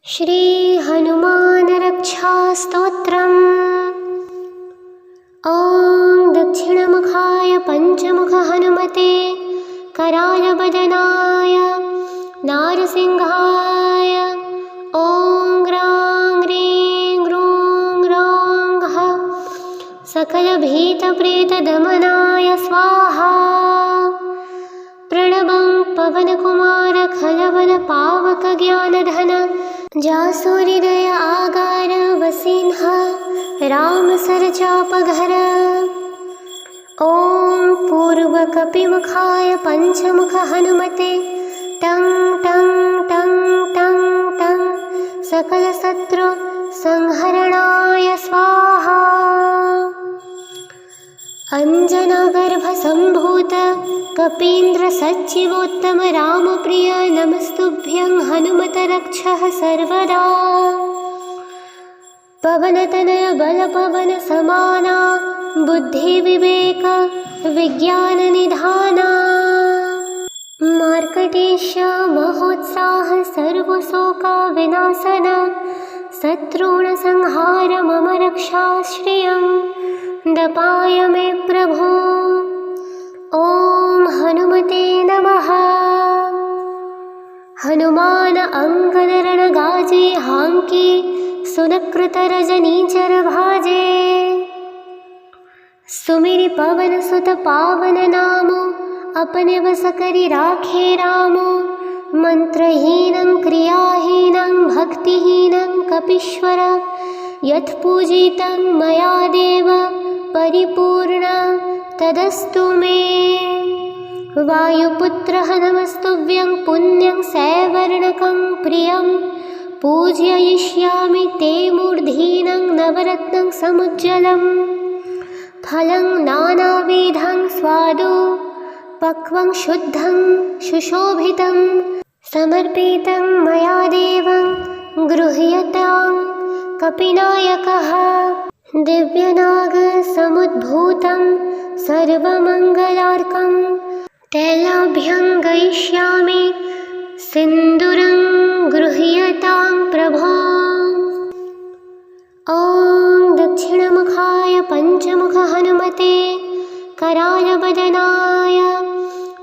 श्री हनुमान रक्षा स्तोत्रम्। ॐ दक्षिणमुखाय पंचमुख हनुमते कराल बदनाय नारसिंहाय ॐ ग्रां ग्रीं ग्रूं ग्रां सकलभीतप्रेतदमनाय स्वाहा। प्रणवं पवनकुमार खलवल पावक ज्ञानधन जासुहृदय आगार वसिन्ह राम सरचापघर। ॐ पूर्वकपिमुखाय पंचमुख हनुमते टं टं टं टं टं सकलशत्रु संहरणाय स्वाहा। अंजनागर्भसम्भूत कपीन्द्र सच्चिवोत्तम रामप्रिय नमस्तुभ्यं हनुमत रक्षः सर्वदा। पवनतनय बलपवन समाना बुद्धि विवेक विज्ञान निधाना। मार्कटेश महोत्साह सर्वशोका विनाशन शत्रूण संहार मम रक्षाश्रियं दपाय मे प्रभो। ॐ हनुमते नमः। हनुमान अंगद रणगाजे हांके सुनकृत रजनीचर भाजे। सुमिरि पवन सुत पावन नामो अपने बस करि राखे रामो। मंत्रहीनं क्रियाहीनं भक्तिहीनं कपीश्वर यत्पूजितं मया देव परिपूर्ण तदस्तु मे। वायुपुत्रः नमस्तुभ्यं पुण्यं सैवर्णकं प्रियं पूजयिष्यामि ते मूर्धीनं नवरत्नं समुज्ज्वलं। फलं नानाविधं स्वादु पक्वं शुद्धं सुशोभितं समर्पितं मया देवं गृह्यतां कपिनायकः। दिव्यनाग समुद्भूतं सर्वमंगलार्कं तैलाभ्यङ्गयिष्यामि सिन्दूरं गृह्यतां प्रभो। ॐ दक्षिणमुखाय पंचमुख हनुमते कराल बदनाय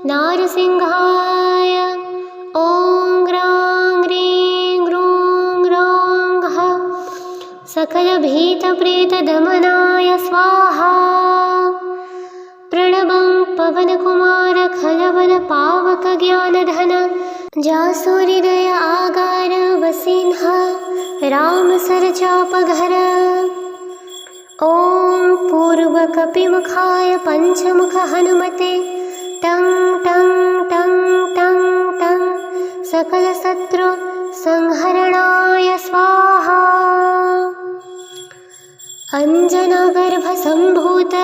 नारसिंहाय ॐ ग्रां ग्रीं ग्रूं ग्रां सकलभीतप्रेतदमनाय स्वाहा। प्रणवं पवनकुमार खलवल पावक ज्ञानधन जासुहृदय आगार वसिन्ह राम सरचापघर। ॐ पूर्वकपिमुखाय पंचमुख हनुमते टं टं टं टं टं सकलशत्रु संहरणाय स्वाहा। अंजनागर्भसम्भूत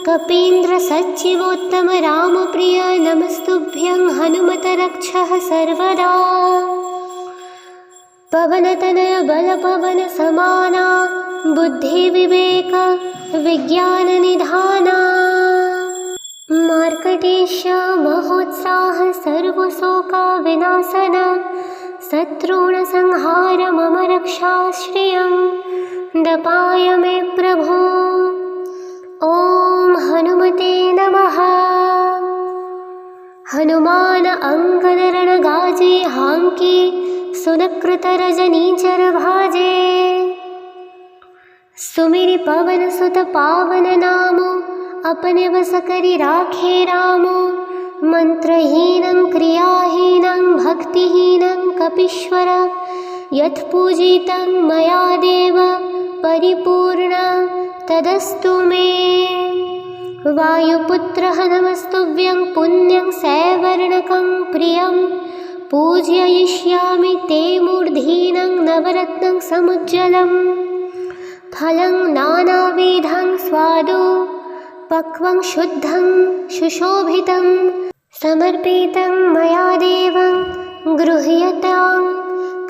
कपीन्द्र सच्चिवोत्तम रामप्रिय नमस्तुभ्यं हनुमत रक्षः सर्वदा। पवनतनय बलपवन समाना बुद्धि विवेक विज्ञान निधाना। मार्कटेश महोत्साह सर्वशोका विनाशन शत्रूण संहार मम रक्षाश्रियं दपाय मे प्रभो। ॐ हनुमते नमः। हनुमान अंगद रणगाजे हांके सुनकृत रजनीचर भाजे। सुमिरि पवन सुत पावन नामो अपने बस करि राखे रामो। मंत्रहीनं क्रियाहीनं भक्तिहीनं कपीश्वर यत्पूजितं मया देव परिपूर्ण तदस्तु मे। वायुपुत्रः नमस्तुभ्यं पुण्यं सैवर्णकं प्रियं पूजयिष्यामि ते मूर्धीनं नवरत्नं समुज्ज्वलं। फलं नानाविधं स्वादु पक्वं शुद्धं सुशोभितं समर्पितं मया देवं गृह्यतां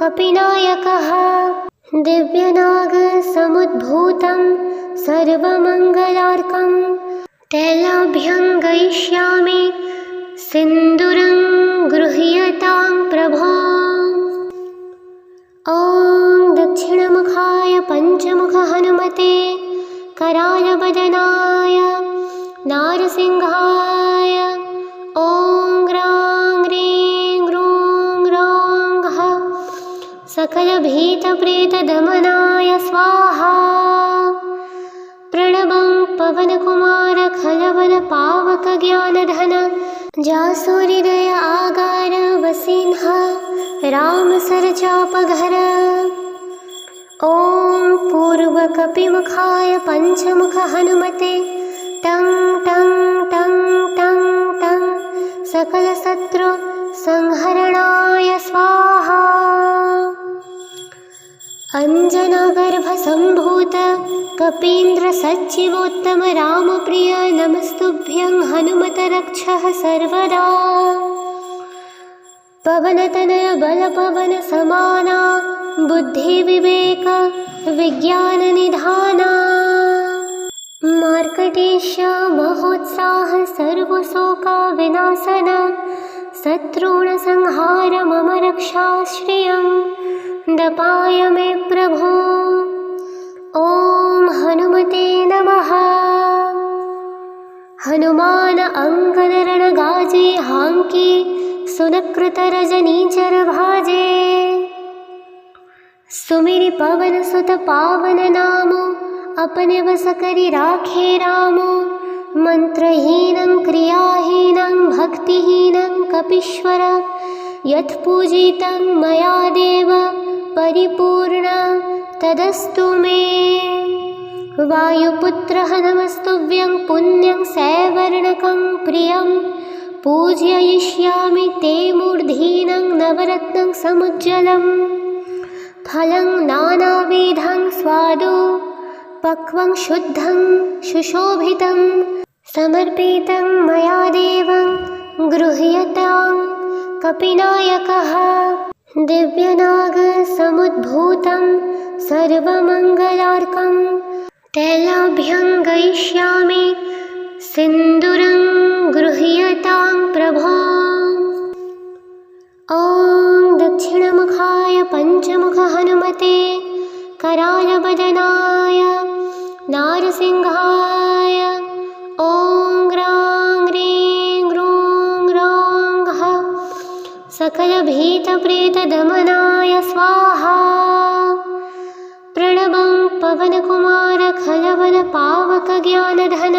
कपिनायकः। दिव्यनाग समुद्भूतं सर्वमंगलार्कं तैलाभ्यङ्गयिष्यामि सिन्दूरं गृह्यतां प्रभो। ॐ दक्षिणमुखाय पञ्चमुख हनुमते करालवदनाय नारसिंहाय ॐ ग्रां ग्रीं ग्रूं ग्रां सकलभीतप्रेतदमनाय स्वाहा। प्रणवं पवनकुमार खलवलपावकज्ञानधन जासुहृदय आगार वसिन्ह रामसरचापघर। ॐ पूर्वकपिमुखाय पञ्चमुख हनुमते टं टं टं टं टं सकलशत्रु संहरणाय स्वाहा। अञ्जनागर्भसम्भूत कपीन्द्रसच्चिवोत्तम रामप्रिय नमस्तुभ्यं हनुमत रक्षः सर्वदा। पवनतनय बलपवन समाना बुद्धिविवेक विज्ञाननिधाना। मार्कटेश महोत्साह सर्वशोकविनाशन शत्रूणसंहार मम रक्षाश्रियं दपाय मे प्रभो। ॐ हनुमते नमः। हनुमान अंगद रणगाजे हांकी सुनकृत रजनीचर भाजे। सुमिरि पवन सुत पावन नामो अपने बस करि राखे रामो। मंत्रहीनं क्रियाहीनं भक्तिहीनं कपीश्वर यत्पूजितं मया देव परिपूर्ण तदस्तु मे। वायुपुत्रः नमस्तुभ्यं पुण्यं सैवर्णकं प्रियं पूजयिष्यामि ते मूर्धीनं नवरत्नं समुज्ज्वलं। फलं नानाविधं स्वादु पक्वं शुद्धं सुशोभितं समर्पितं मया देवं गृह्यतां कपिनायकः। दिव्यनागसमुद्भूतं सर्वमङ्गलार्कं तैलाभ्यङ्गयिष्यामि सिन्दूरं गृह्यतां प्रभो। ॐ दक्षिणमुखाय पञ्चमुख हनुमते करालवदनाय नारसिंहाय ॐ ग्रां ग्रीं ग्रूं ग्रां सकलभीतप्रेतदमनाय स्वाहा। प्रणवं पवनकुमार खलवलपावकज्ञानधन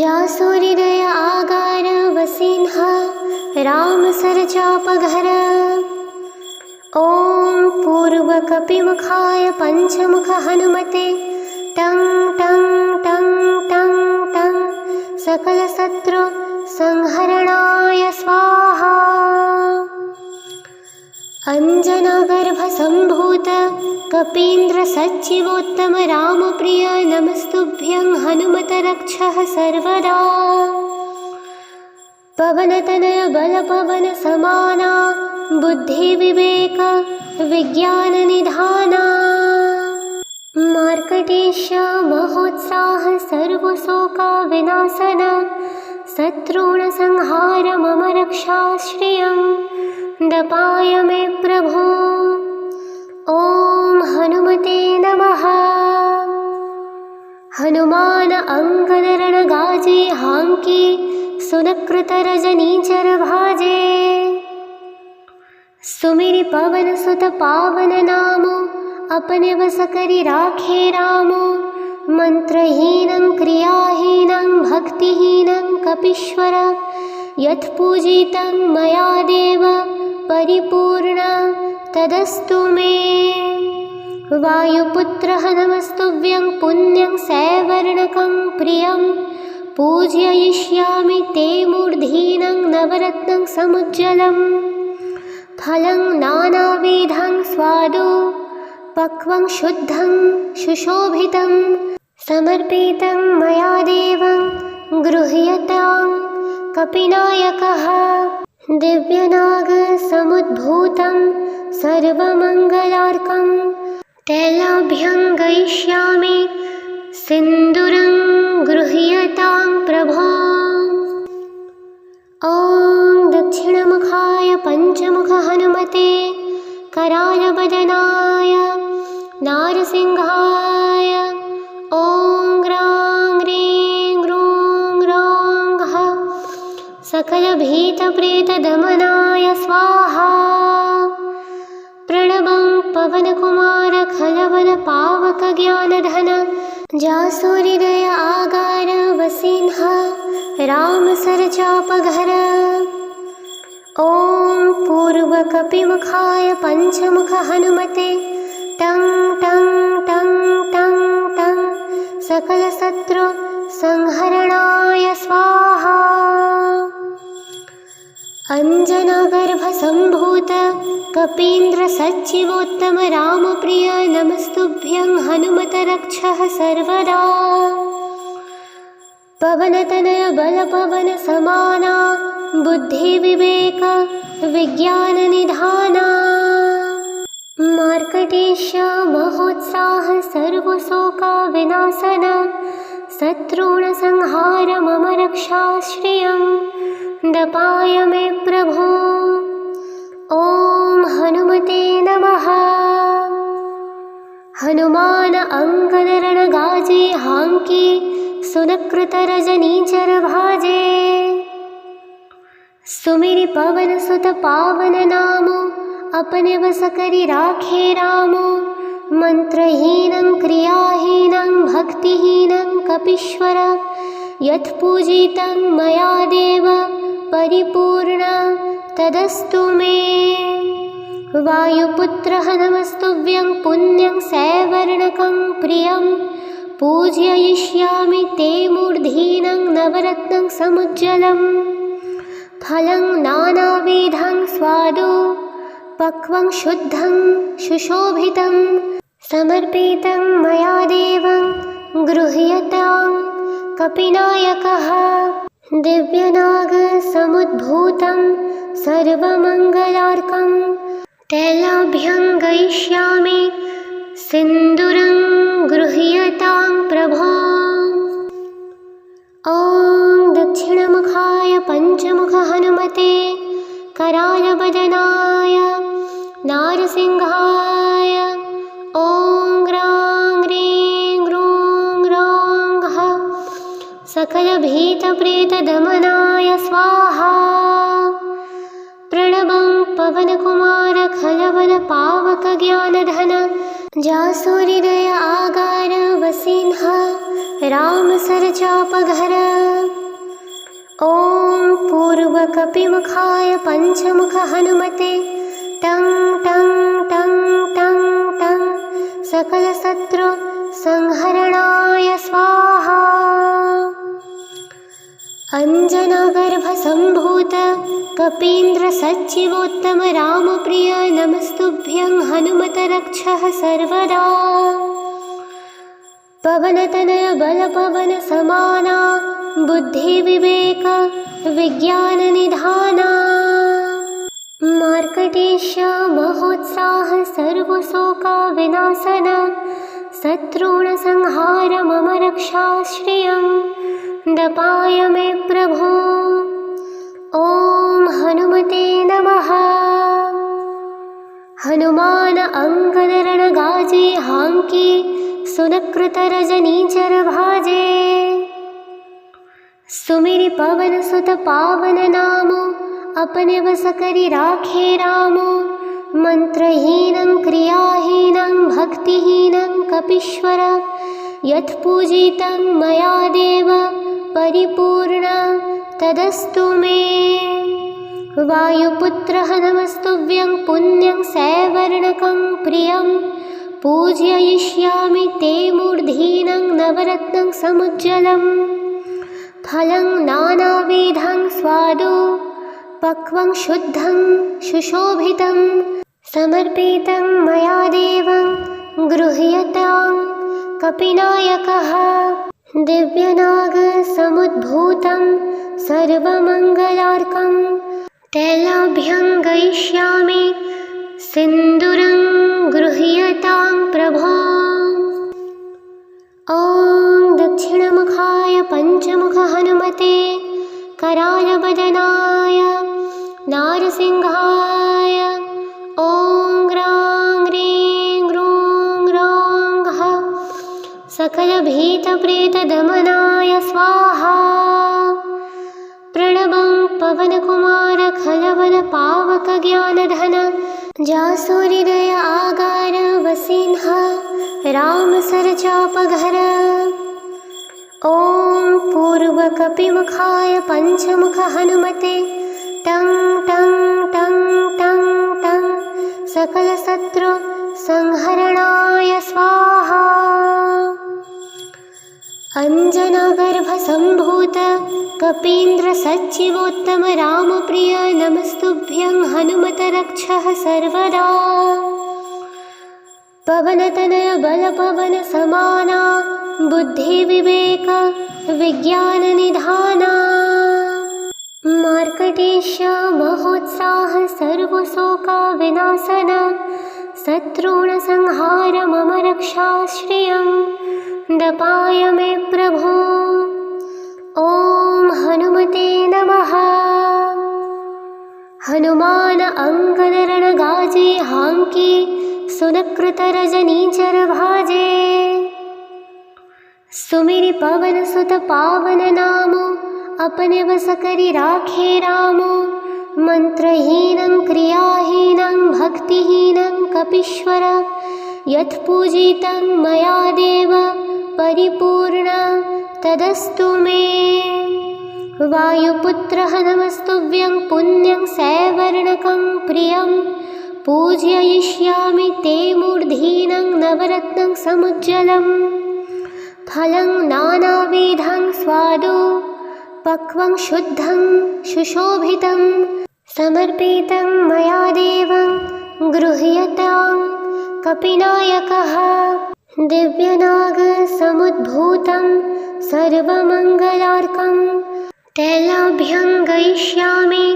जासुहृदय आगार वसिन्ह रामसरचापघर। ॐ पूर्वकपिमुखाय पञ्चमुख हनुमते टं टं टं टं टं सकलशत्रु संहरणाय स्वाहा। अञ्जनागर्भसम्भूत कपीन्द्रसच्चिवोत्तम रामप्रिय नमस्तुभ्यं हनुमत रक्षः सर्वदा। पवनतनय बलपवन समाना बुद्धिविवेक विज्ञाननिधाना। मार्कटेश महोत्साह सर्वशोकविनाशन शत्रूणसंहार मम रक्षाश्रियं दपाय मे प्रभो। ॐ हनुमते नमः। हनुमान अंगद रणगाजे हांकी सुनकृत रजनीचर भाजे। सुमिरि पवन सुत पावन नामो अपने बस करि राखे रामो। मंत्रहीनं क्रियाहीनं भक्तिहीनं कपीश्वर यत्पूजितं मया देव परिपूर्ण तदस्तु मे। वायुपुत्रः नमस्तुभ्यं पुण्यं सैवर्णकं प्रियं पूजयिष्यामि ते मूर्धीनं नवरत्नं समुज्ज्वलं। फलं नानाविधं स्वादु पक्वं शुद्धं सुशोभितं समर्पितं मया देवं गृह्यतां कपिनायकः। दिव्यनागसमुद्भूतं सर्वमङ्गलार्कं तैलाभ्यङ्गयिष्यामि सिन्दूरं गृह्यतां प्रभो। ॐ दक्षिणमुखाय पञ्चमुख हनुमते करालवदनाय सकलभीतप्रेतदमनाय स्वाहा। प्रणवं पवनकुमार खलवनपावकज्ञानधन जासुहृदय आगार वसिन्ह रामसरचापघर। ॐ पूर्वकपिमुखाय पञ्चमुख हनुमते टं टं टं टं टं सकलशत्रु संहरणाय स्वाहा। अंजनागर्भसम्भूत कपीन्द्र सच्चिवोत्तम रामप्रिय नमस्तुभ्यं हनुमत रक्षः सर्वदा। पवनतनय बलपवन समाना बुद्धिविवेक विज्ञाननिधाना। मार्कटेश महोत्साह सर्वशोकविनाशन शत्रूणसंहार मम रक्षाश्रियं दपाय मे प्रभो। ॐ हनुमते नमः। हनुमान अंगदरणगाजे हांके सुनकृतरजनीचर भाजे। सुमिरि पवन सुत पावन नामो अपने बस करि राखे रामो। मंत्रहीनं क्रियाहीनं भक्तिहीनं कपीश्वर यत्पूजितं मया देव परिपूर्ण तदस्तु मे। वायुपुत्रः नमस्तुभ्यं पुण्यं सैवर्णकं प्रियं पूजयिष्यामि ते मूर्धीनं नवरत्नं समुज्ज्वलं। फलं नानाविधं स्वादु पक्वं शुद्धं सुशोभितं समर्पितं मया देवं गृह्यतां कपिनायकः। दिव्यनागसमुद्भूतं सर्वमङ्गलार्कं तैलाभ्यं गयिष्यामि सिन्दूरं गृह्यतां प्रभो। ॐ दक्षिणमुखाय पञ्चमुख हनुमते करालवदनाय नारसिंहाय ॐ ग्रां ग्रीं ग्रूं ग्रां सकलभीतप्रेतदमनाय स्वाहा। प्रणवं पवनकुमार खलवनपावकज्ञानधन जासुहृदय आगार वसिन्ह रामसरचापघर। ॐ पूर्वकपिमुखाय पञ्चमुख हनुमते टं टं टं टं टं सकलशत्रु संहरणाय स्वाहा। अंजनागर्भसम्भूत कपीन्द्र सच्चिवोत्तम रामप्रिय नमस्तुभ्यं हनुमत रक्षः सर्वदा। पवनतनय बलपवन समाना बुद्धिविवेक विज्ञाननिधाना। मार्कटेश महोत्साह सर्वशोकविनाशन शत्रूणसंहार मम रक्षाश्रियं दपाय मे प्रभो। ॐ हनुमते नमः। हनुमान अंगदरणगाजे हांके सुनकृतरजनीचर भाजे। सुमिरि पवन सुत पावन नामो अपने बस करि राखे रामो। मंत्रहीनं क्रियाहीनं भक्तिहीनं कपीश्वर यत्पूजितं मया देव परिपूर्ण तदस्तु मे। वायुपुत्रः नमस्तुभ्यं पुण्यं सैवर्णकं प्रियं पूजयिष्यामि ते मूर्धीनं नवरत्नं समुज्ज्वलं। फलं नानाविधं स्वादु पक्वं शुद्धं सुशोभितं समर्पितं मया देवं गृह्यतां कपिनायकः। दिव्यनागसमुद्भूतं सर्वमङ्गलार्कं तैलाभ्यं गयिष्यामि सिन्दूरं गृह्यतां प्रभो। ॐ दक्षिणमुखाय पञ्चमुख हनुमते करालवदनाय नारसिंहाय ॐ ग्रां ग्रीं ग्रूं ग्रां सकलभीतप्रेतदमनाय स्वाहा। प्रणवं पवनकुमार खलवल पावक ज्ञानधन जासुहृदय आगार वसिन्ह राम सरचापघर। ॐ पूर्वकपिमुखाय पंचमुख हनुमते टं टं टं टं टं सकलशत्रु संहरणाय स्वाहा। अंजनागर्भसम्भूत कपीन्द्र सच्चिवोत्तम रामप्रिय नमस्तुभ्यं हनुमत रक्षः सर्वदा। पवनतनय बलपवन समाना बुद्धि विवेक विज्ञान निधाना मार्कटेश महोत्साह सर्वशोका विनाशन शत्रुण संहार मम रक्षाश्रियं दपाय मे प्रभो। ॐ हनुमते नमः। हनुमान अंगद रणगाजे हांकी सुनकृत रजनीचर भाजे सुमिरि पवन सुत पावन नामो अपने बस करि राखे रामो। मंत्रहीनं क्रियाहीनं भक्तिहीनं कपीश्वर यत्पूजितं मया देव परिपूर्ण तदस्तु मे। वायुपुत्रः नमस्तुभ्यं पुण्यं सैवर्णकं प्रियं पूजयिष्यामि ते मूर्धीनं नवरत्नं समुज्ज्वलं। फलं नानाविधं स्वादु पक्वं शुद्धं सुशोभितं समर्पितं मया देवं गृह्यतां कपिनायकः। दिव्यनागसमुद्भूतं सर्वमङ्गलार्कं तैलाभ्यङ्गयिष्यामि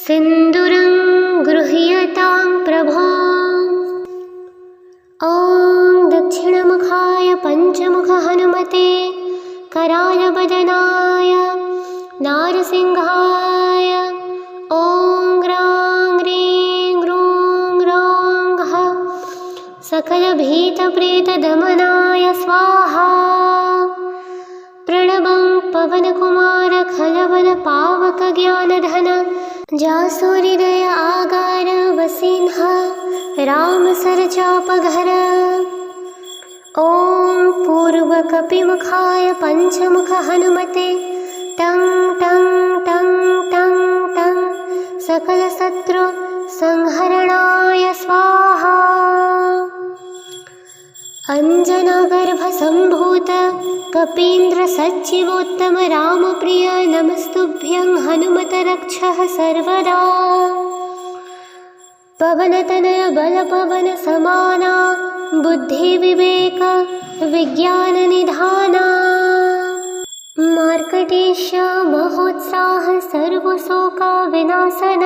सिन्दूरं गृह्यतां प्रभो। ॐ दक्षिणमुखाय पंचमुख हनुमते करालवदनाय नारसिंहाय ॐ ग्रां ग्रीं ग्रूं ग्रां ह सकलभीतप्रेतदमनाय स्वाहा। प्रणवं पवनकुमार खलवल पावक ज्ञानधन जासुहृदय आगार वसिन्ह राम सरचापघर। ॐ पूर्वकपिमुखाय पंचमुख हनुमते टं टं टं टं टं सकलशत्रु संहरणाय स्वाहा। अंजनागर्भसम्भूत कपीन्द्र सच्चिवोत्तम रामप्रिय नमस्तुभ्यं हनुमत रक्षः सर्वदा। पवनतनय बलपवन समाना बुद्धि विवेक विज्ञान निधाना मार्कटेश महोत्साह सर्वशोका विनाशन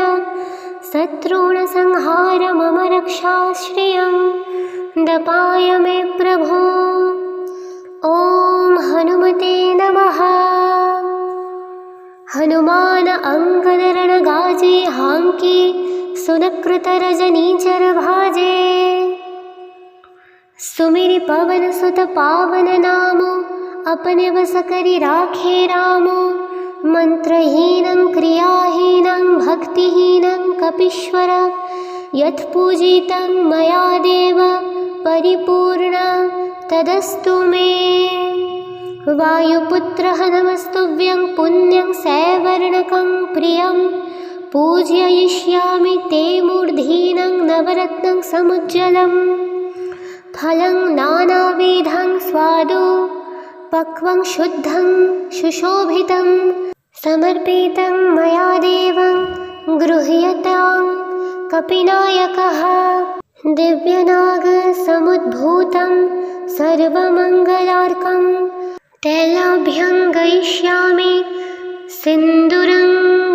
शत्रुण संहार मम रक्षाश्रियं दपाय मे प्रभो। ॐ हनुमते नमः। हनुमान अंगद रणगाजे हांकी सुनकृत रजनीचर भाजे सुमिरि पवन सुत पावन नामो अपने बस करि राखे रामो। मंत्रहीनं क्रियाहीनं भक्तिहीनं कपीश्वर यत्पूजितं मया देव परिपूर्ण तदस्तु मे। वायुपुत्रः नमस्तुभ्यं पुण्यं सैवर्णकं प्रियं पूजयिष्यामि ते मूर्धीनं नवरत्नं समुज्ज्वलं। फलं नानाविधं स्वादु पक्वं शुद्धं सुशोभितं समर्पितं मया देवं गृह्यतां कपिनायकः। दिव्यनागसमुद्भूतं सर्वमङ्गलार्कं तैलाभ्यङ्गयिष्यामि सिन्दूरं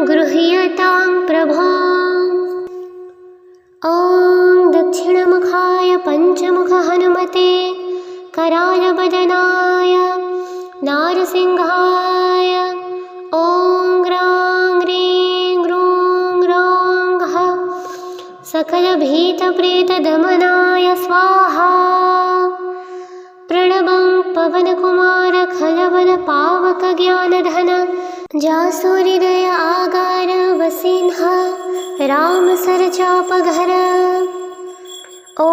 गृह्यतां प्रभो। ॐ दक्षिणमुखाय पंचमुख हनुमते करालवदनाय नारसिंहाय ॐ ग्रां ग्रीं ग्रूं ग्रां ह सकलभीतप्रेतदमनाय स्वाहा। प्रणवं पवनकुमार खलवल पावक ज्ञानधन जासूहृदय आगार वसिन्ह राम सरचापघर। ॐ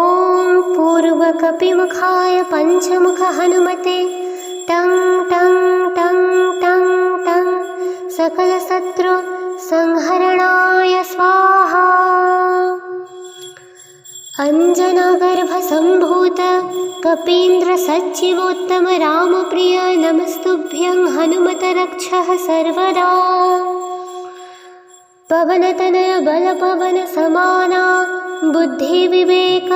पूर्वकपिमुखाय पंचमुख हनुमते टं टं टं टं टं सकलशत्रु संहरणाय स्वाहा। अंजनागर्भसम्भूत कपीन्द्र सच्चिवोत्तम रामप्रिय नमस्तुभ्यं हनुमत रक्षः सर्वदा। पवनतनय बलपवन समाना बुद्धि विवेक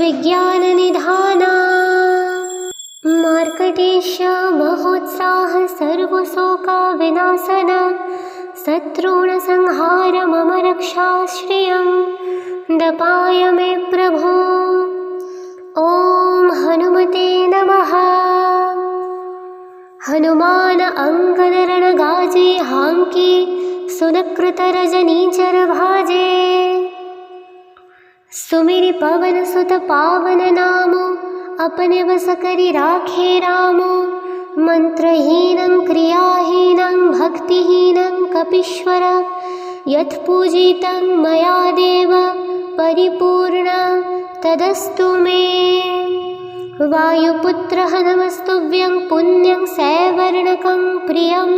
विज्ञान निधाना। मार्कटेश महोत्साह सर्वशोका विनाशन शत्रूण संहार मम रक्षाश्रियं दपाय मे प्रभो। ॐ हनुमते नमः। हनुमान अंगद गाजे हांकी सुनकृत रजनीचर भाजे। सुमिरि पवन सुत पावन नामो अपने बस करि राखे रामो। मंत्रहीनं क्रियाहीनं भक्तिहीनं कपीश्वर यत्पूजितं मया देव परिपूर्ण तदस्तु मे। वायुपुत्रः नमस्तुभ्यं पुण्यं सैवर्णकं प्रियं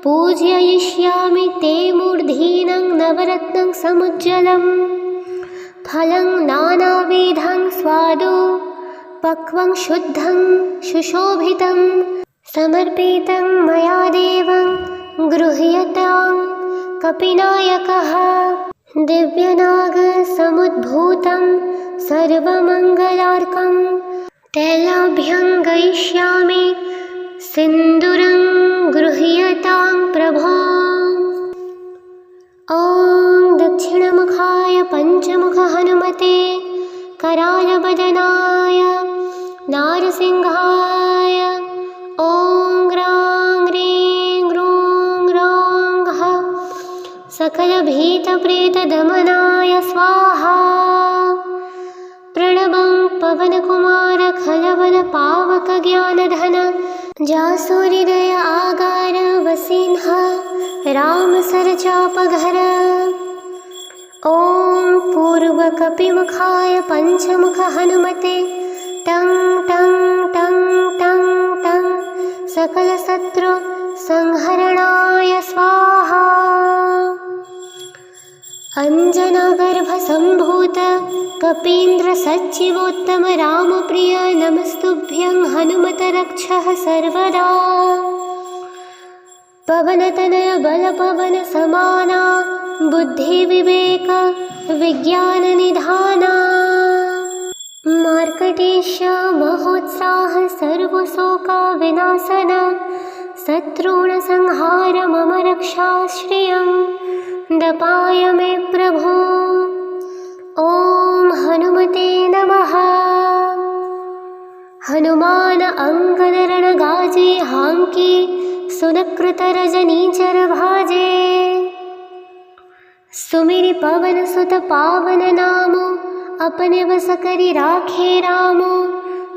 पूजयिष्यामि ते मूर्धीनं नवरत्नं समुज्ज्वलं। फलं नानाविधं स्वादु पक्वं शुद्धं सुशोभितं समर्पितं मया देवं गृह्यतां कपिनायकः। दिव्यनागसमुद्भूतं सर्वमङ्गलार्कं तैलाभ्यं गयिष्यामि सिन्दूरं गृह्यतां प्रभो। ॐ दक्षिणमुखाय पंचमुख हनुमते करालवदनाय नारसिंहाय ॐ ग्रां ग्रीं ग्रूं ग्रां ह सकलभीतप्रेतदमनाय स्वाहा। प्रणवं पवनकुमार खलवल पावक ज्ञानधन जासूहृदय आगार वसिन्ह राम सरचापघर। ॐ पूर्वकपिमुखाय पंचमुख हनुमते टं टं टं टं टं सकलशत्रु संहरणाय स्वाहा। अंजनागर्भसम्भूत कपीन्द्र सच्चिवोत्तम रामप्रिय नमस्तुभ्यं हनुमत रक्षः सर्वदा। पवनतनय बलपवन समाना बुद्धि विवेक विज्ञान निधाना। मार्कटेश महोत्साह सर्वशोका विनाशन शत्रूण संहार मम रक्षाश्रियं दपाय मे प्रभो। ॐ हनुमते नमः। हनुमान अंगद गाजे हांकी सुनकृत रजनीचर भाजे। सुमिरि पवन सुत पावन नामो अपने बस करि राखे रामो।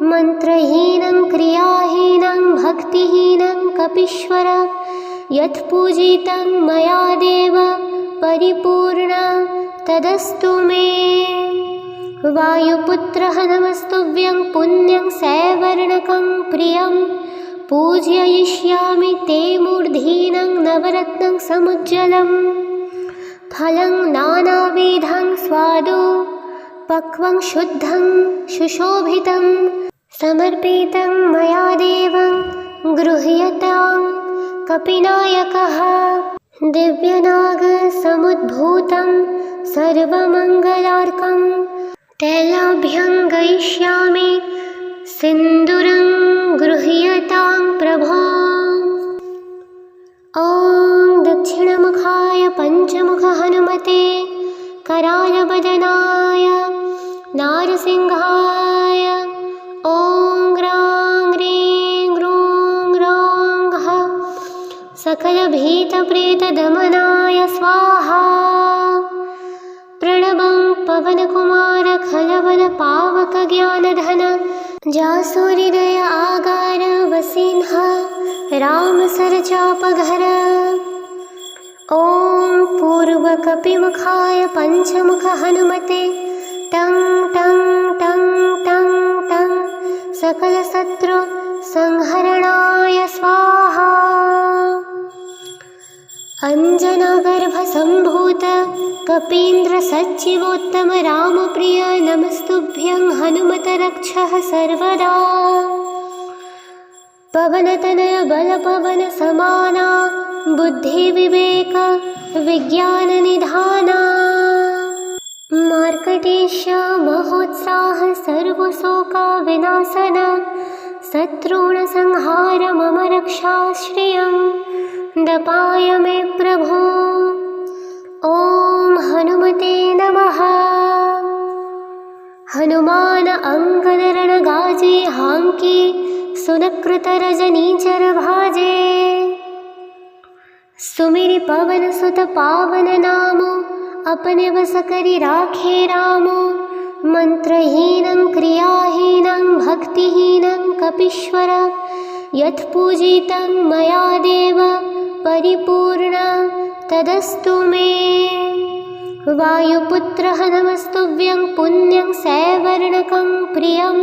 मंत्रहीनं क्रियाहीनं भक्तिहीनं कपीश्वर यत्पूजितं मया देव परिपूर्ण तदस्तु मे। वायुपुत्रः नमस्तुभ्यं पुण्यं सैवर्णकं प्रियं पूजयिष्यामि ते मूर्धीनं नवरत्नं समुज्ज्वलं। फलं नानाविधं स्वादु पक्वं शुद्धं सुशोभितं समर्पितं मया देवं गृह्यतां कपिनायकः। दिव्यनागसमुद्भूतं सर्वमङ्गलार्कं तैलाभ्यं गयिष्यामि सिन्दूरं गृह्यतां प्रभो। ॐ दक्षिणमुखाय पंचमुख हनुमते करालवदनाय नारसिंहाय ॐ ग्रां ग्रीं ग्रूं ग्रां ह सकलभीतप्रेतदमनाय स्वाहा। प्रणवं पवनकुमार खलवल पावक ज्ञानधन जासूहृदय आगार वसिन्ह रामसरचापघर। ॐ पूर्वकपिमुखाय पञ्चमुख हनुमते टं टं टं टं टं सकलशत्रु संहरणाय स्वाहा। अञ्जनागर्भसम्भूत कपीन्द्रसच्चिवोत्तम रामप्रिय नमस्तुभ्यं हनुमत रक्षः सर्वदा। पवनतनय बलपवन समाना बुद्धिविवेक विज्ञाननिधाना। मार्कटेश महोत्साह सर्वशोकविनाशन शत्रूणसंहार मम रक्षाश्रियं दपाय मे प्रभो। ॐ हनुमते नमः। हनुमान अंगद रणगाजे हांकी सुनकृत रजनीचर भाजे। सुमिरि पवन सुत पावन नामो अपने बस करि राखे रामो। मंत्रहीनं क्रियाहीनं भक्तिहीनं कपीश्वर यत्पूजितं मया देव परिपूर्ण तदस्तु मे। वायुपुत्रः नमस्तुभ्यं पुण्यं सैवर्णकं प्रियं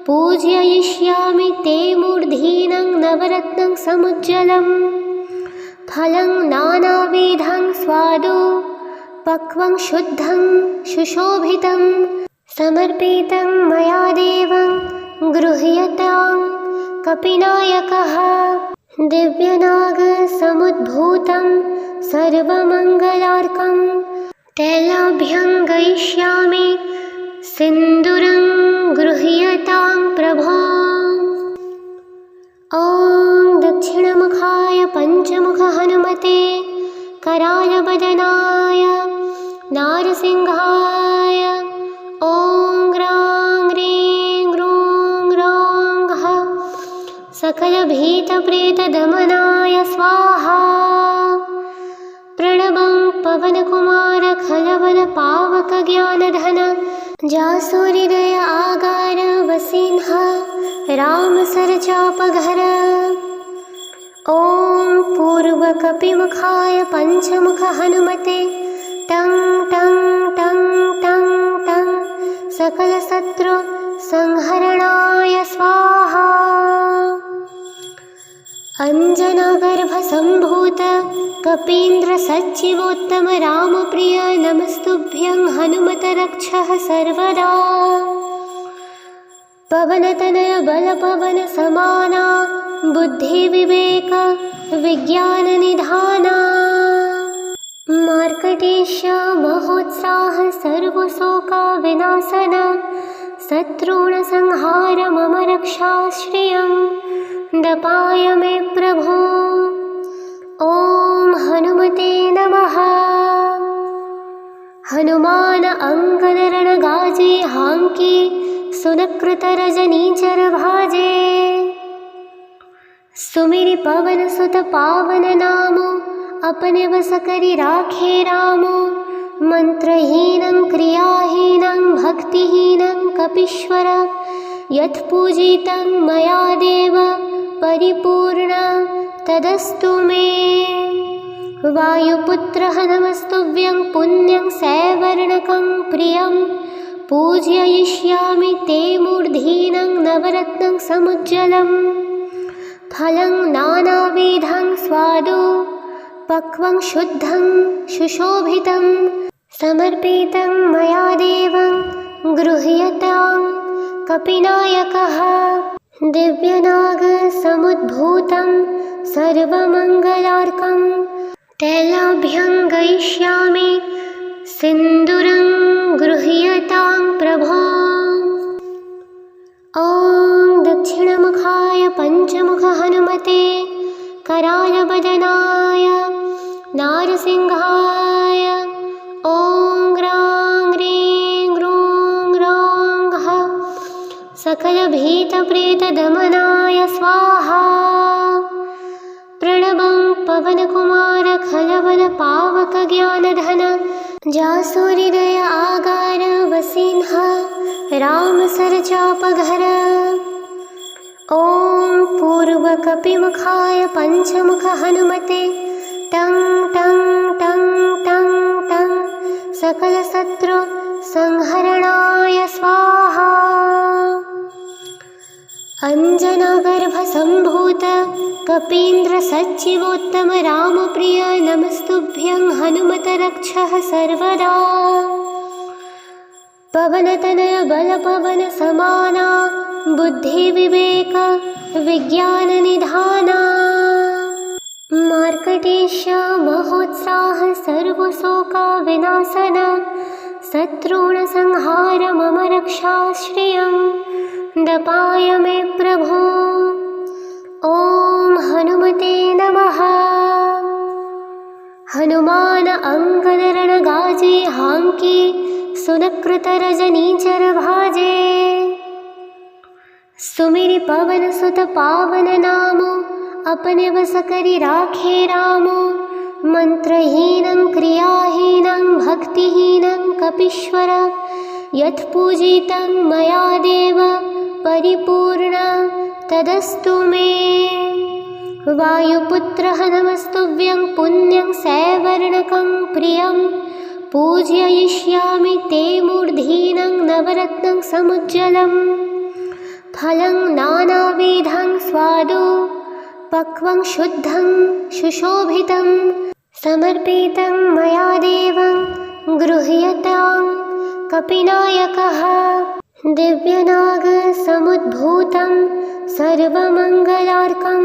पूजयिष्यामि ते मूर्धीनं नवरत्नं समुज्ज्वलं। फलं नानाविधं स्वादु पक्वं शुद्धं सुशोभितं समर्पितं मया देवं गृह्यतां कपिनायकः। दिव्यनागसमुद्भूतं सर्वमङ्गलार्कं तैलाभ्यङ्गयिष्यामि सिन्दूरं गृह्यतां प्रभो। ॐ दक्षिणमुखाय पञ्चमुख हनुमते करालवदनाय नारसिंहाय ॐ ग्रां ग्रीं ग्रूं ग्रां सकलभीतप्रेतदमनाय स्वाहा। प्रणवं पवनकुमार खलवल पावक ज्ञानधन जासूहृदय आगार वसिन्ह रामसरचापघर। ॐ पूर्वकपिमुखाय पञ्चमुख हनुमते टं टं टं टं टं सकलशत्रु संहरणाय स्वाहा। अञ्जनागर्भसम्भूत कपीन्द्रसच्चिवोत्तम रामप्रिय नमस्तुभ्यं हनुमत रक्षः सर्वदा। पवनतनय बलपवन समाना बुद्धिविवेक विज्ञाननिधाना। मार्कटेश महोत्साह सर्वशोकविनाशन शत्रूणसंहार मम रक्षाश्रियं दपाय मे प्रभो। ॐ हनुमते नमः। हनुमान अंगद रणगाजे हांकी सुनकृत रजनीचर भाजे। सुमिरि पवन सुत पावन नामो अपने बस करि राखे रामो। मंत्रहीनं क्रियाहीनं भक्तिहीनं कपीश्वर यत्पूजितं मया देव परिपूर्ण तदस्तु मे। वायुपुत्रः नमस्तुभ्यं पुण्यं सैवर्णकं प्रियं पूजयिष्यामि ते मूर्धीनं नवरत्नं समुज्ज्वलं। फलं नानाविधं स्वादु पक्वं शुद्धं सुशोभितं समर्पितं मया देवं गृह्यतां कपिनायकः। दिव्यनागसमुद्भूतं सर्वमङ्गलार्कं तैलाभ्यङ्गयिष्यामि सिन्दूरं गृह्यतां प्रभो। ॐ दक्षिणमुखाय पञ्चमुख हनुमते करालवदनाय नारसिंहाय ॐ ग्रां ग्रीं ग्रूं ग्रां सकलभीतप्रेतदमनाय स्वाहा। प्रणवं पवनकुमार खलवल पावक ज्ञानधन जासूहृदय आगार वसिन्ह रामसरचापघर। ॐ पूर्वकपिमुखाय पञ्चमुख हनुमते टं टं टं टं टं सकलशत्रु संहरणाय स्वाहा। अंजनागर्भसम्भूत कपीन्द्र सच्चिवोत्तम रामप्रिय नमस्तुभ्यं हनुमत रक्षः सर्वदा। पवनतनय बलपवन समाना बुद्धि विवेक विज्ञान निधाना। मार्कटेश महोत्साह सर्वशोका विनाशन शत्रुण संहार मम रक्षाश्रियं दपाय मे प्रभो। ॐ हनुमते नमः। हनुमान अंगद रणगाजे हांकी सुनकृत रजनीचर भाजे। सुमिरि पवन सुत पावन नामो अपने बस करि राखे रामो। मंत्रहीनं क्रियाहीनं भक्तिहीनं कपीश्वर यत्पूजितं मया देव परिपूर्ण तदस्तु मे। वायुपुत्रः नमस्तुभ्यं पुण्यं सैवर्णकं प्रियं पूजयिष्यामि ते मूर्धीनं नवरत्नं समुज्ज्वलं। फलं नानाविधं स्वादु पक्वं शुद्धं सुशोभितं समर्पितं मया देवं गृह्यतां कपिनायकः। दिव्यनागसमुद्भूतं सर्वमङ्गलार्कं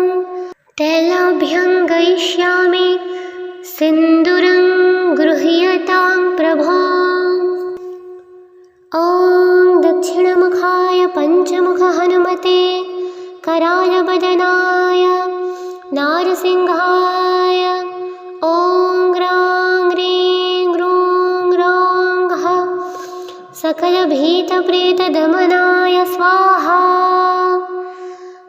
तैलाभ्यङ्गयिष्यामि सिन्दूरं गृह्यतां प्रभो। ॐ दक्षिणमुखाय पञ्चमुख हनुमते करालवदनाय नारसिंहाय ॐ ग्रां ग्रीं ग्रूं ग्रां ह सकलभीतप्रेतदमनाय स्वाहा।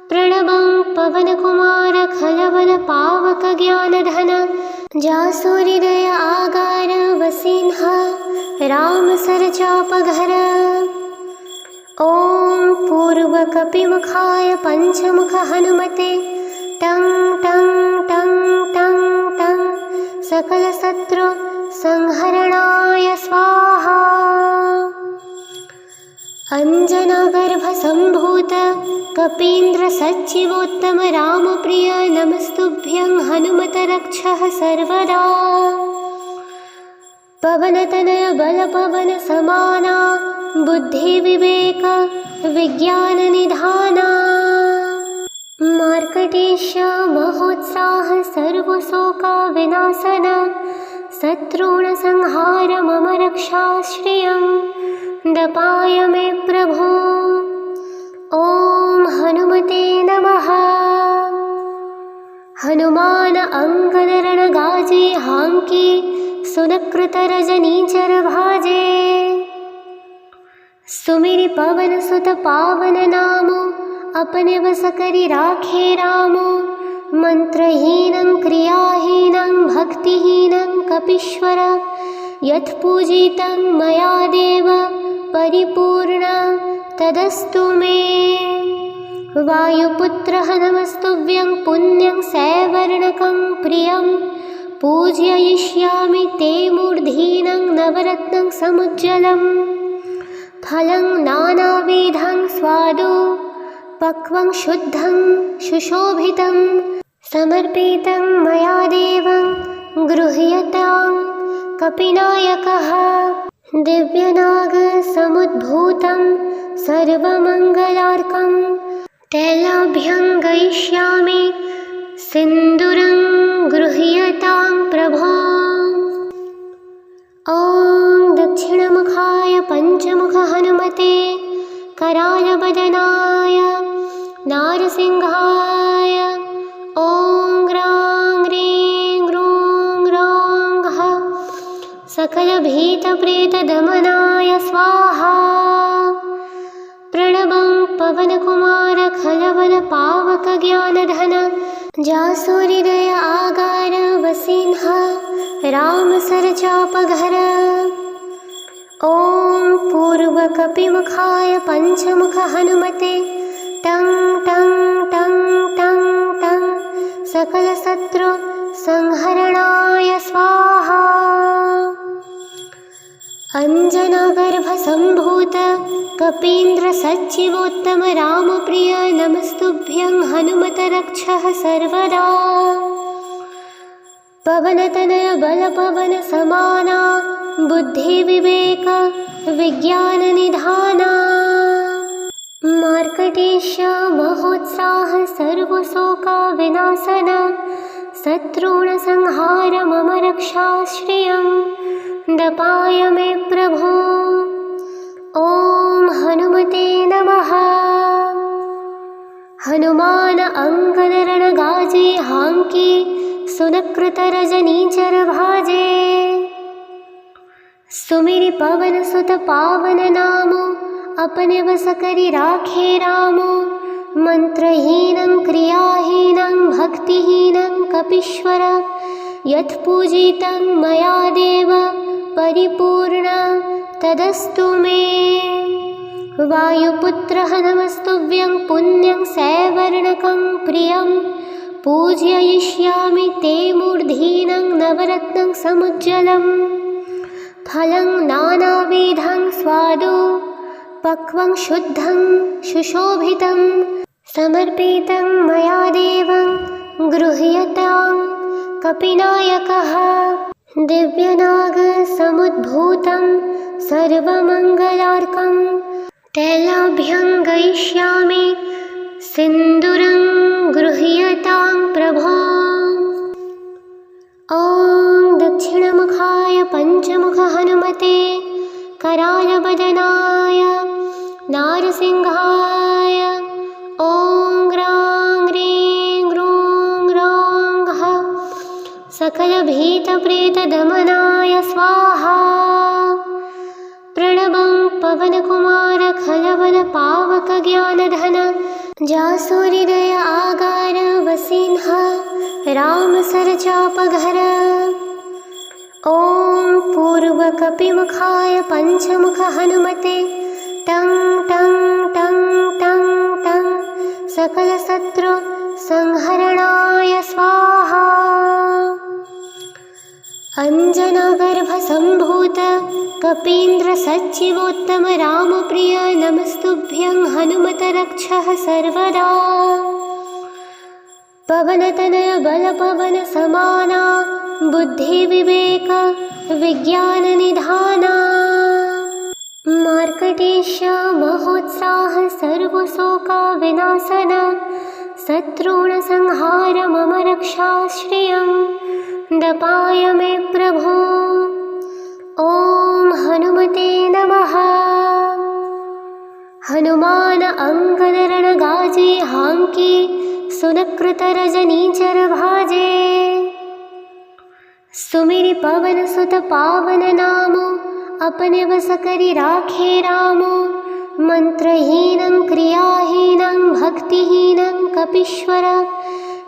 प्रणवं पवनकुमार खलवल पावक ज्ञानधन जासुहृदय आगार वसिन्ह राम सरचापघर। ॐ पूर्वकपिमुखाय पञ्चमुख हनुमते टं टं टं टं टं सकलशत्रु संहरणाय स्वाहा। अंजनागर्भसम्भूत कपीन्द्र सच्चिवोत्तम रामप्रिय नमस्तुभ्यं हनुमत रक्षः सर्वदा। पवनतनय बलपवन समाना बुद्धि विवेक विज्ञान निधाना। मार्कटेश महोत्साह सर्वशोका विनाशन शत्रुण संहार मम रक्षाश्रियं दपाय मे प्रभो। ॐ हनुमते नमः। हनुमान अंगद रणगाजे हांकी सुनकृत रजनीचर भाजे। सुमिरि पवन सुत पावन नामो अपने बस करि राखे रामो। मंत्रहीनं क्रियाहीनं भक्तिहीनं कपीश्वर यत्पूजितं मया देव परिपूर्ण तदस्तु मे। वायुपुत्रः नमस्तुभ्यं पुण्यं सैवर्णकं प्रियं पूजयिष्यामि ते मूर्धीनं नवरत्नं समुज्ज्वलं। फलं नानाविधं स्वादु पक्वं शुद्धं सुशोभितं समर्पितं मया देवं गृह्यतां कपिनायकः। दिव्यनागसमुद्भूतं सर्वमङ्गलार्कं तैलाभ्यङ्गयिष्यामि सिन्दूरं गृह्यतां प्रभो। ॐ दक्षिणमुखाय पञ्चमुख हनुमते करालवदनाय नारसिंहाय ॐ ग्रां ग्रीं ग्रूं ग्रां ह सकलभीतप्रेतदमनाय स्वाहा। प्रणवं पवनकुमार खलवल पावक ज्ञानधन जासुहृदय आगार वसिन्ह राम सरचापघर। ॐ पूर्वकपिमुखाय पञ्चमुख हनुमते टं टं टं सकलशत्रुसंहरणाय स्वाहा। अञ्जनागर्भसम्भूत कपीन्द्रसच्चिवोत्तम रामप्रिय नमस्तुभ्यं हनुमत रक्षः सर्वदा। पवनतनय बलपवन समाना बुद्धिविवेक विज्ञाननिधाना। मार्कटेश महोत्साह सर्वशोकविनाशन शत्रूणसंहार मम रक्षाश्रियं दपाय मे प्रभो। ॐ हनुमते नमः। हनुमान अंगदरणगाजे हांकी सुनकृतरजनीचर भाजे। सुमिरि पवन सुत पावन नामो अपने बस करि राखे रामो। मंत्रहीनं क्रियाहीनं भक्तिहीनं कपीश्वर यत्पूजितं मया देव परिपूर्ण तदस्तु मे। वायुपुत्रः नमस्तुभ्यं पुण्यं सैवर्णकं प्रियं पूजयिष्यामि ते मूर्धीनं नवरत्नं समुज्ज्वलं। फलं नानाविधं स्वादु पक्वं शुद्धं सुशोभितं समर्पितं मया देवं गृह्यतां कपिनायकः। दिव्यनागसमुद्भूतं सर्वमङ्गलार्कं तैलाभ्यङ्गयिष्यामि सिन्दूरं गृह्यतां प्रभो। ॐ दक्षिणमुखाय पञ्चमुख हनुमते करालवदनाय नारसिंहाय ॐ ग्रां ग्रीं ग्रूं ग्रां सकलभीतप्रेतदमनाय स्वाहा। प्रणवं पवनकुमार खलवल पावक ज्ञानधन जासुहृदय आगार वसिन्ह राम सरचापघर। ॐ पूर्वकपिमुखाय पञ्चमुख हनुमते टं टं टं टं टं सकलशत्रु संहरणाय स्वाहा। अञ्जनागर्भसम्भूत कपीन्द्रसच्चिवोत्तम रामप्रिय नमस्तुभ्यं हनुमत रक्षः सर्वदा। पवनतनय बलपवन समाना बुद्धिविवेक विज्ञाननिधाना। मार्कटेश महोत्साह सर्वशोकविनाशन शत्रूणसंहार मम रक्षाश्रियं दपाय मे प्रभो। ॐ हनुमते नमः। हनुमान अंगदरणगाजे हांकी सुनकृतरजनीचर भाजे। सुमिरि पवन सुत पावन नामो अपने बस करि राखे रामो। मंत्रहीनं क्रियाहीनं भक्तिहीनं कपीश्वर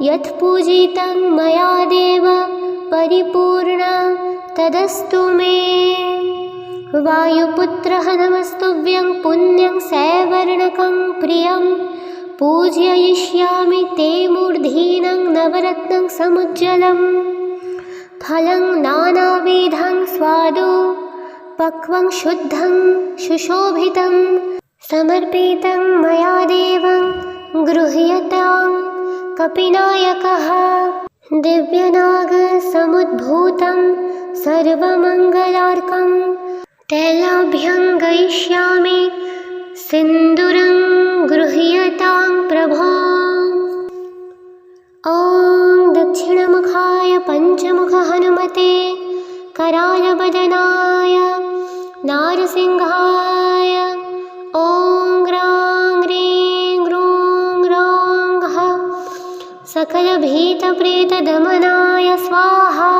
यत्पूजितं मया देव परिपूर्ण तदस्तु मे। वायुपुत्रः नमस्तुभ्यं पुण्यं सैवर्णकं प्रियं पूजयिष्यामि ते मूर्धीनं नवरत्नं समुज्ज्वलं। फलं नानाविधं स्वादु पक्वं शुद्धं सुशोभितं समर्पितं मया देवं गृह्यतां कपिनायकः। दिव्यनागसमुद्भूतं सर्वमङ्गलार्कं तैलाभ्यङ्गयिष्यामि सिन्दूरं गृह्यतां प्रभो। ॐ दक्षिणमुखाय पञ्चमुख हनुमते करालवदनाय नारसिंहाय ॐ ग्रां ग्रीं ग्रूं ग्रां सकलभीतप्रेतदमनाय स्वाहा।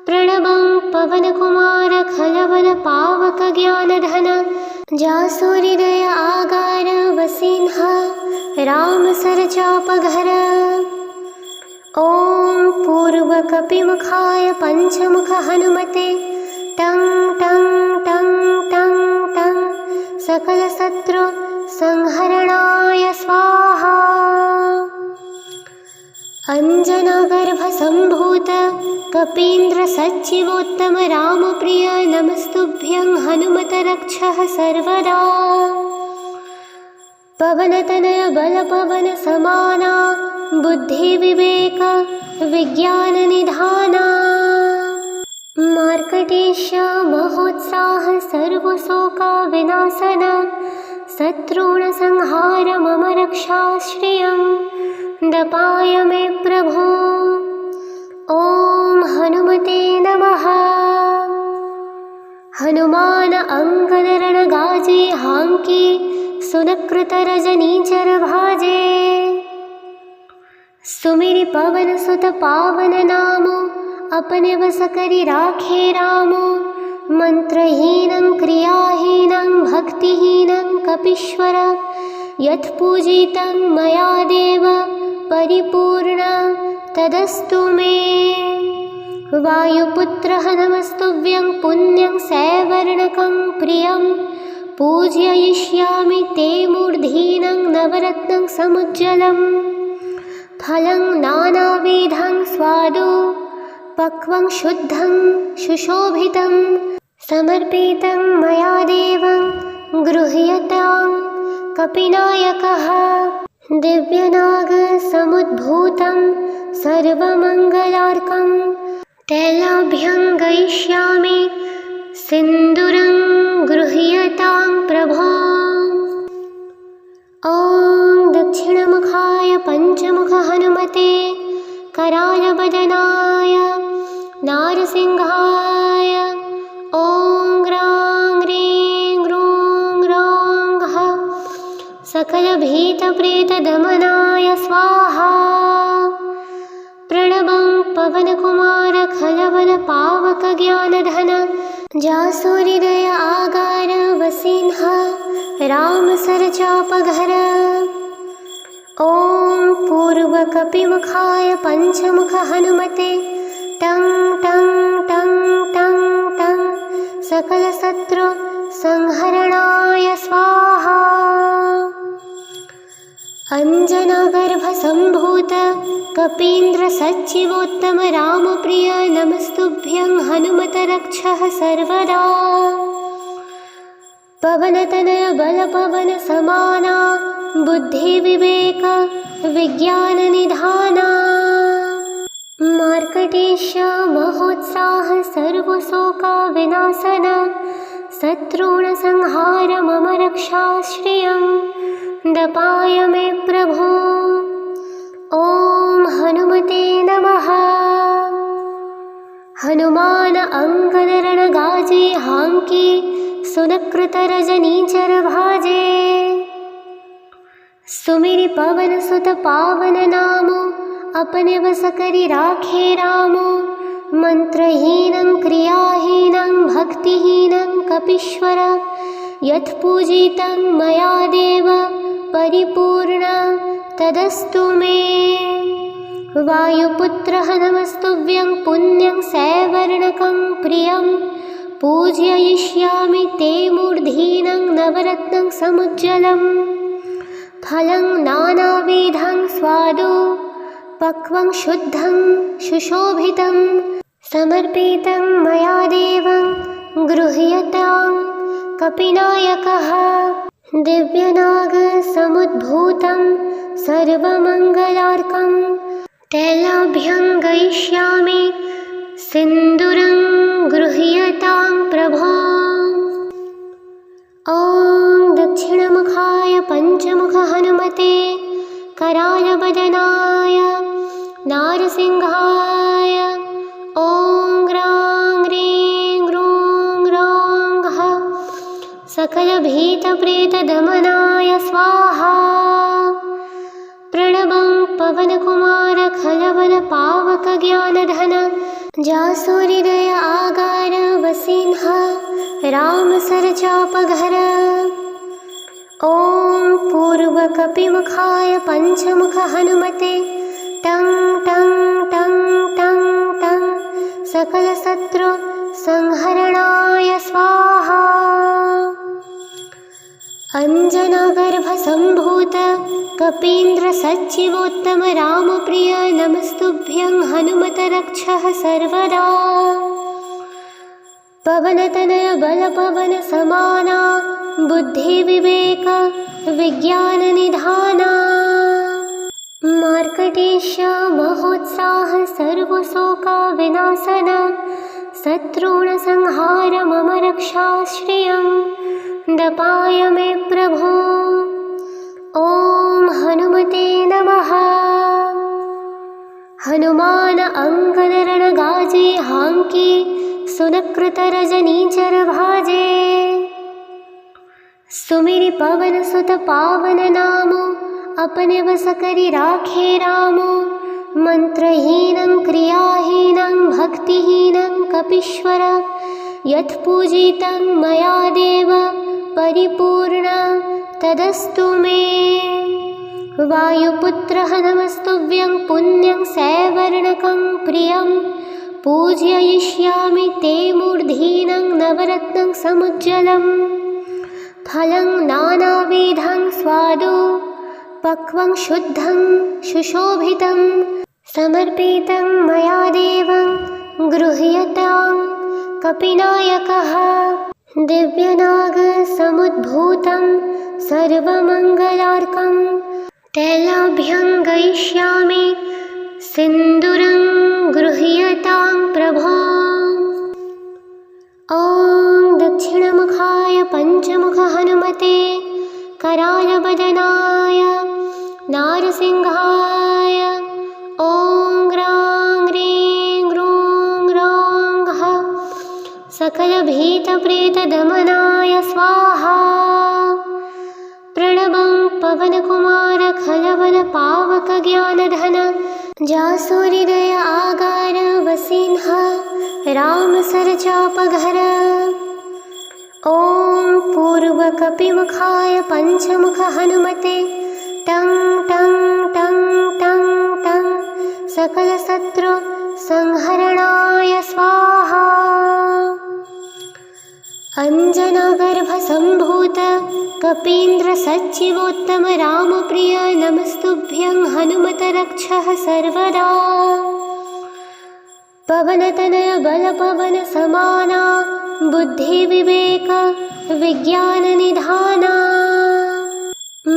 प्रणवं पवनकुमार खलवल पावक ज्ञानधन जासुहृदय आगार वसिन्ह राम सरचापघर। ॐ पूर्वकपिमुखाय पञ्चमुख हनुमते टं टं टं टं टं सकलशत्रु संहरणाय स्वाहा। अञ्जनागर्भसम्भूत कपीन्द्रसच्चिवोत्तम रामप्रिय नमस्तुभ्यं हनुमत रक्षः सर्वदा। पवनतनय बलपवन समाना बुद्धिविवेक विज्ञाननिधाना। मार्कटेश महोत्साह सर्वशोकविनाशन शत्रूणसंहार मम रक्षाश्रियं दपाय मे प्रभो। ॐ हनुमते नमः। हनुमान अंगद रणगाजे हांकी सुनकृत रजनीचर भाजे। सुमिरि पवन सुत पावन नामो अपने बस करि राखे रामो। मंत्रहीनं क्रियाहीनं भक्तिहीनं कपीश्वर यत्पूजितं मया देव परिपूर्ण तदस्तु मे। वायुपुत्रः नमस्तुभ्यं पुण्यं सैवर्णकं प्रियं पूजयिष्यामि ते मूर्धीनं नवरत्नं समुज्ज्वलं। फलं नानाविधं स्वादु पक्वं शुद्धं सुशोभितं समर्पितं मया देवं गृह्यतां कपिनायकः। दिव्यनागसमुद्भूतं सर्वमङ्गलार्कं तैलाभ्यं गयिष्यामि सिन्दूरं गृह्यतां प्रभो। ॐ दक्षिणमुखाय पञ्चमुख हनुमते करालवदनाय नारसिंहाय ॐ ग्रां ग्रीं ग्रूं ग्रां सकलभीतप्रेतदमनाय स्वाहा। प्रणवं पवनकुमार खलवल पावक ज्ञानधन जासुहृदय आगार वसिन्ह राम सरचापघर। ॐ पूर्वकपिमुखाय पञ्चमुख हनुमते टं टं टं टं टं सकलशत्रु संहरणाय स्वाहा। अञ्जनागर्भसम्भूत कपीन्द्रसच्चिवोत्तम रामप्रिय नमस्तुभ्यं हनुमत रक्षः सर्वदा। पवनतनय बलपवन समाना बुद्धिविवेक विज्ञाननिधाना। मार्कटेश महोत्साह सर्वशोकविनाशन शत्रूणसंहार मम रक्षाश्रियं दपाय मे प्रभो। ॐ हनुमते नमः। हनुमान अंगद रणगाजे हांकी सुनकृत रजनीचर भाजे। सुमिरि पवन सुत पावन नामो अपने बस करि राखे रामो। मंत्रहीनं क्रियाहीनं भक्तिहीनं कपीश्वर यत्पूजितं मया देव परिपूर्ण तदस्तु मे। वायुपुत्रः नमस्तुभ्यं पुण्यं सैवर्णकं प्रियं पूजयिष्यामि ते मूर्धीनं नवरत्नं समुज्ज्वलं। फलं नानाविधं स्वादु पक्वं शुद्धं सुशोभितं समर्पितं मया देवं गृह्यतां कपिनायकः। दिव्यनागसमुद्भूतं सर्वमङ्गलार्कं तैलाभ्यं गयिष्यामि सिन्दूरं गृह्यतां प्रभो। ॐ दक्षिणमुखाय पञ्चमुख हनुमते करालवदनाय नारसिंहाय ॐ ग्रां ग्रीं ग्रूं ग्रां सकलभीतप्रेतदमनाय स्वाहा। प्रणवं पवनकुमार खलवल पावक ज्ञानधन जासुहृदय आगार वसिन्ह राम सरचापघर। ॐ पूर्वकपिमुखाय पञ्चमुख हनुमते टं टं टं टं टं सकलशत्रु संहरणाय स्वाहा। अञ्जनागर्भस सम्भूत कपीन्द्रसच्चिवोत्तम रामप्रिय नमस्तुभ्यं हनुमत रक्षः सर्वदा। पवनतनय बलपवन समाना बुद्धिविवेक विज्ञाननिधाना। मार्कटेश महोत्साह सर्वशोकविनाशन शत्रूणसंहार मम रक्षाश्रियं दपाय मे प्रभो। ॐ हनुमते नमः। हनुमान अंगद रणगाजे हांकी सुनकृत रजनीचर भाजे। सुमिरि पवन सुत पावन नामो अपने बस करि राखे रामो। मंत्रहीनं क्रियाहीनं भक्तिहीनं कपीश्वर यत्पूजितं मया देव परिपूर्ण तदस्तु मे। वायुपुत्रः नमस्तुभ्यं पुण्यं सैवर्णकं प्रियं पूजयिष्यामि ते मूर्धीनं नवरत्नं समुज्ज्वलं। फलं नानाविधं स्वादु पक्वं शुद्धं सुशोभितं समर्पितं मया देवं गृह्यतां कपिनायकः। दिव्यनागसमुद्भूतं सर्वमङ्गलार्कं तैलाभ्यं गयिष्यामि सिन्दूरं गृह्यतां प्रभो। ॐ दक्षिणमुखाय पञ्चमुख हनुमते करालवदनाय नारसिंहाय ॐ ग्रां ग्रीं ग्रूं ग्रां सकलभीतप्रेतदमनाय स्वाहा। प्रणवं पवनकुमार खलवल पावक ज्ञानधन जासुहृदय आगार वसिन्ह राम सरचापघर। ॐ पूर्वकपिमुखाय पञ्चमुख हनुमते टं टं टं टं टं सकलशत्रु संहरणाय स्वाहा। अंजनागर्भसम्भूत कपीन्द्रसच्चिवोत्तम रामप्रिय नमस्तुभ्यं हनुमत रक्षः सर्वदा। पवनतनय बलपवन समाना बुद्धिविवेक विज्ञाननिधाना।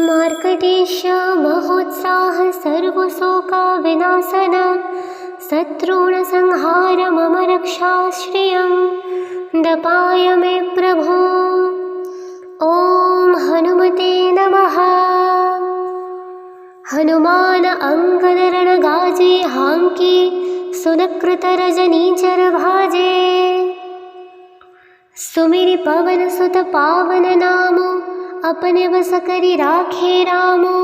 मार्कटेश महोत्साह सर्वशोकविनाशन शत्रूणसंहार मम रक्षाश्रियं दपाय मे प्रभो। ॐ हनुमते नमः। हनुमान अंगद रणगाजे हांकी सुनकृत रजनीचर भाजे। सुमिरि पवन सुत पावन नामो अपने बस करि राखे रामो।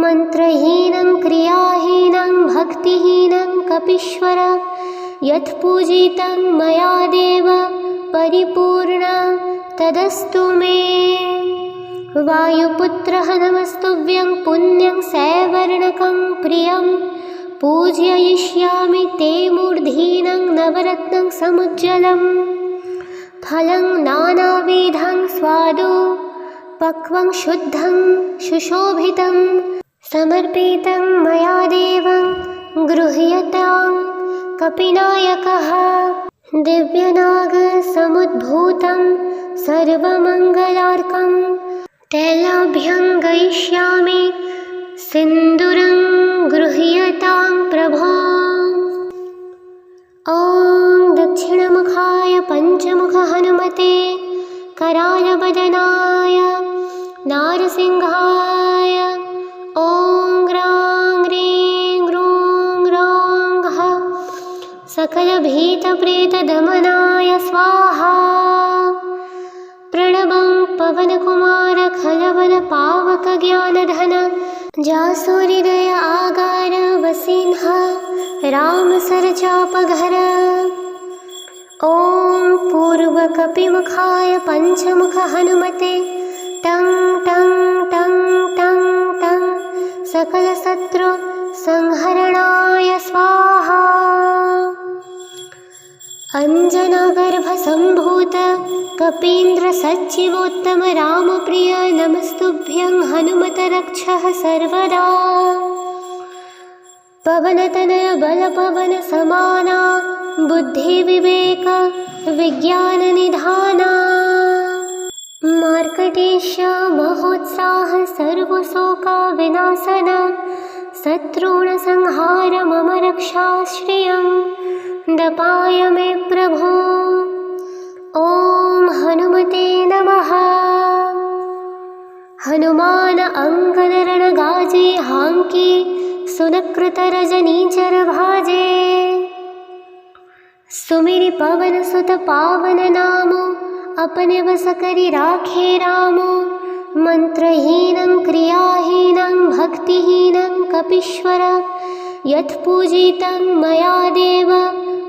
मंत्रहीनं क्रियाहीनं भक्तिहीनं कपीश्वर यत्पूजितं मया देव परिपूर्ण तदस्तु मे। वायुपुत्रः नमस्तुभ्यं पुण्यं सैवर्णकं प्रियं पूजयिष्यामि ते मूर्धीनं नवरत्नं समुज्ज्वलं। फलं नानाविधं स्वादु पक्वं शुद्धं सुशोभितं समर्पितं मया देवं गृह्यतां कपिनायकः। दिव्यनागसमुद्भूतं सर्वमङ्गलार्कं तैलाभ्यं गयिष्यामि सिन्दूरं गृह्यतां प्रभो। ॐ दक्षिणमुखाय पञ्चमुख हनुमते करालवदनाय नारसिंहाय ॐ ग्रां ग्रीं ग्रूं ग्रां सकलभीतप्रेतदमनाय स्वाहा। प्रणवं पवनकुमार खलवल पावक ज्ञानधन जासुहृदय आगार वसिन्ह राम सरचापघर। ॐ पूर्वकपिमुखाय पञ्चमुख हनुमते टं टं टं टं टं सकलशत्रु संहरणाय स्वाहा। अंजनागर्भसम्भूत कपीन्द्रसच्चिवोत्तम रामप्रिय नमस्तुभ्यं हनुमत रक्षः सर्वदा। पवनतनय बलपवन समाना बुद्धिविवेक विज्ञाननिधाना। मार्कटेश महोत्साह सर्वशोकविनाशन शत्रूणसंहार मम रक्षाश्रियं दपाय मे प्रभो। ॐ हनुमते नमः। हनुमान अंगद रणगाजे हांकी सुनकृत रजनीचर भाजे। सुमिरि पवन सुत पावन नामो अपने बस करि राखे रामो। मंत्रहीनं क्रियाहीनं भक्तिहीनं कपीश्वर यत्पूजितं मया देव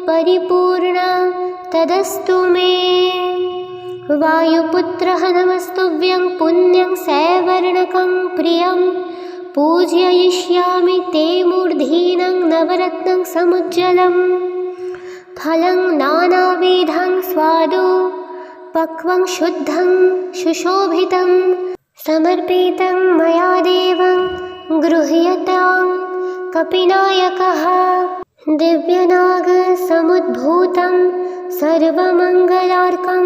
परिपूर्ण तदस्तु मे। वायुपुत्रः नमस्तुभ्यं पुण्यं सैवर्णकं प्रियं पूजयिष्यामि ते मूर्धीनं नवरत्नं समुज्ज्वलं। फलं नानाविधं स्वादु पक्वं शुद्धं सुशोभितं समर्पितं मया देवं गृह्यतां कपिनायकः। दिव्यनागसमुद्भूतं सर्वमङ्गलार्कं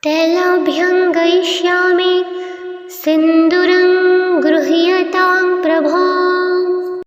तैलाभ्यं गयिष्यामि सिन्दूरं गृह्यतां प्रभो।